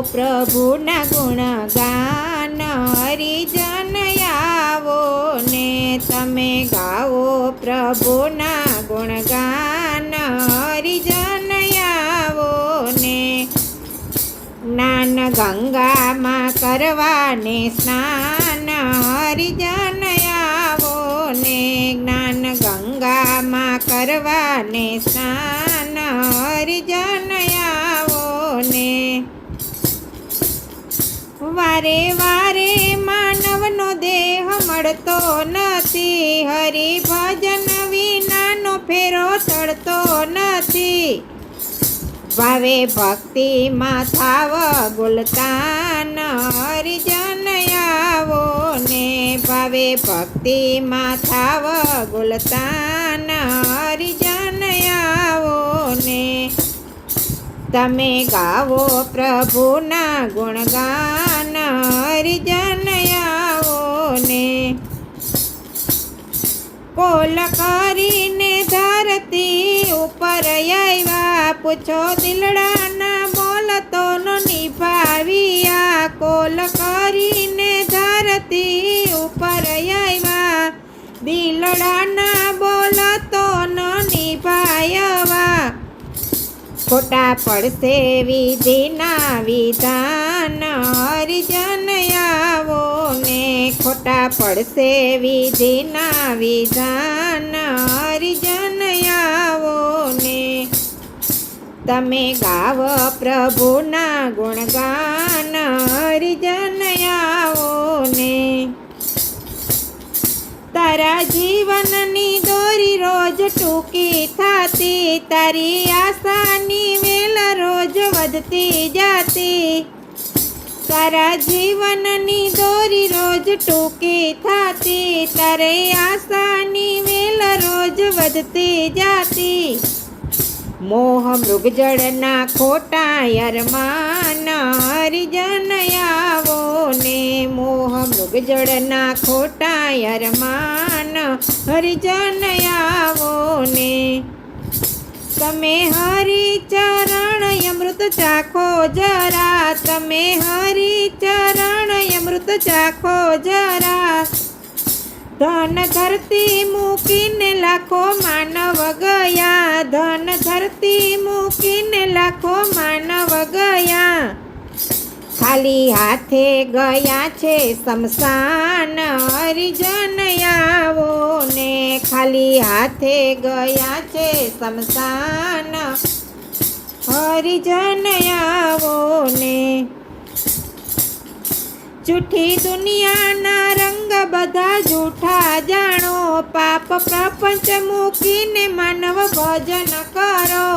પ્રભુના ગુણગાન, હરિજન આવો ને તમે ગાઓ પ્રભુના ગુણગાન, હરિજન આવો ને જ્ઞાન ગંગામાં કરવાને સ્નાન, હરિજન આવો ને જ્ઞાન ગંગામાં કરવાને સ્નાન, હરિજન આવો ને વારે વારે માનવનો દેહ મળતો નથી, હરિભજન વિનાનો ફેરો ચડતો નથી. ભાવે ભક્તિમાં થાવ ગુલતાન, હરિજન આવો ને ભાવે ભક્તિમાં થાવ ગુલતાન, હરિજન આવો ને તમે ગાવો પ્રભુના ગુણગાન, હરિજન આવો ને કોલ કરીને ધરતી ઉપર આવ્યા, પૂછો દિલડાના બોલ તો નો નિભાવ્યા. કોલ કરીને ધરતી ઉપર આવ્યા, દિલડાના બોલ તો નો નિભાવ્યા. ખોટા પડશે વિધિના વિધાન, હરિજન આવો ને ખોટા પડશે વિધિના વિધાન, હરિજન આવો ને તમે ગાવ પ્રભુના ગુણગાન, હરિજન આવો ને તારા જીવનની દોરી રોજ ટૂંકી થાતી, તારી આશાની વેલ રોજ વધતી જાતી. તારા જીવનની દોરી રોજ ટૂંકી થાતી, તારી આશાની વેલ રોજ વધતી જાતી. મોહ મૃગજળના ખોટા અરમાન, હરિજન આવો ને મોહ મૃગજળના ખોટા અરમાન, હરિજન આવો ને તમે હરિચરણ અમૃત ચાખો જરા, તમે હરિચરણ અમૃત ચાખો જરા. ધન ધરતી મૂકીને લાખો માનવ ગયા, ધન ધરતી મૂકીને લાખો માનવ ગયા. ખાલી હાથે ગયા છે શમશાન, હરિજન આવો ને ખાલી હાથે ગયા છે શમશાન, હરિજન આવો ને જૂઠી દુનિયાના રંગ બધા જૂઠા જાણો, પાપ પ્રપંચ મૂકીને માનવ ભજન કરો.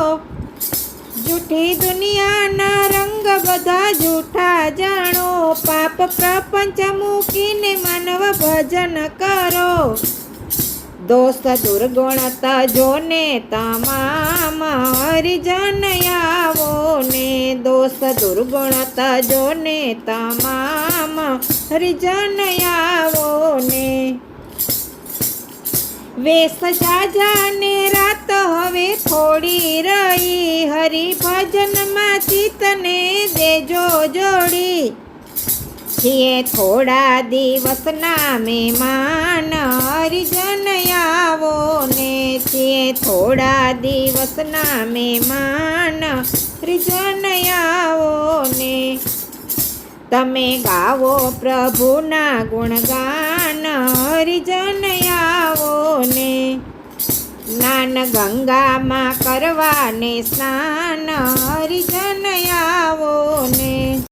જૂઠી દુનિયાના રંગ બધા જૂઠા જાણો, પાપ પ્રપંચ મૂકીને માનવ ભજન કરો. દોષ દુર્ગુણ તજો ને તમામ, હરિજન આવો ને દોષ દુર્ગુણ તજો ને તમામ, હરિજન આવો ને વેશ જાજા ને રાત હવે થોડી રહી, હરિભજનમાં ચિત્તને દેજો જોડી. છીએ થોડા દિવસના મહેમાન, હરિજન આવો ને છીએ થોડા દિવસના મહેમાન, હરિજન આવો ને તમે ગાવો પ્રભુના ગુણગાન, હરિજન આવો ને જ્ઞાન ગંગામાં કરવાને સ્નાન, હરિજન આવો ને